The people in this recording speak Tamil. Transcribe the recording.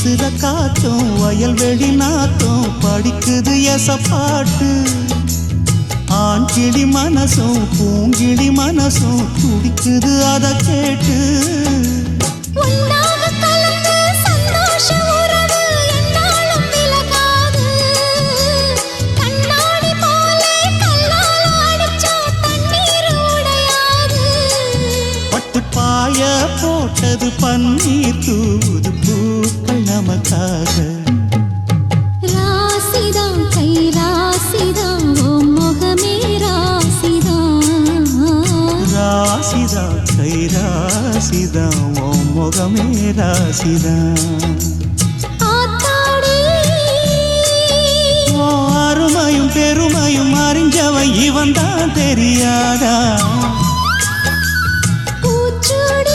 வீசுற காத்தும் வயல்வெளி நாத்தும் படிக்குது எசப்பாட்டு ஆண் கிளி மனசும் பூங்கிளி மனசும் துடிக்குது அத கேட்டு பட்டுப்பாய போட்டது பன்னீர் தூது பூக்கள் நமக்காக ராசிதான் கை ராசிதான் ஓ முகமே ராசிதான் ராசிதான் கை ராசிதான் ஓ முகமே ராசிதான் அருமையும் பெருமையும் அறிஞ்சவன் இவன் தான் தெரியாதா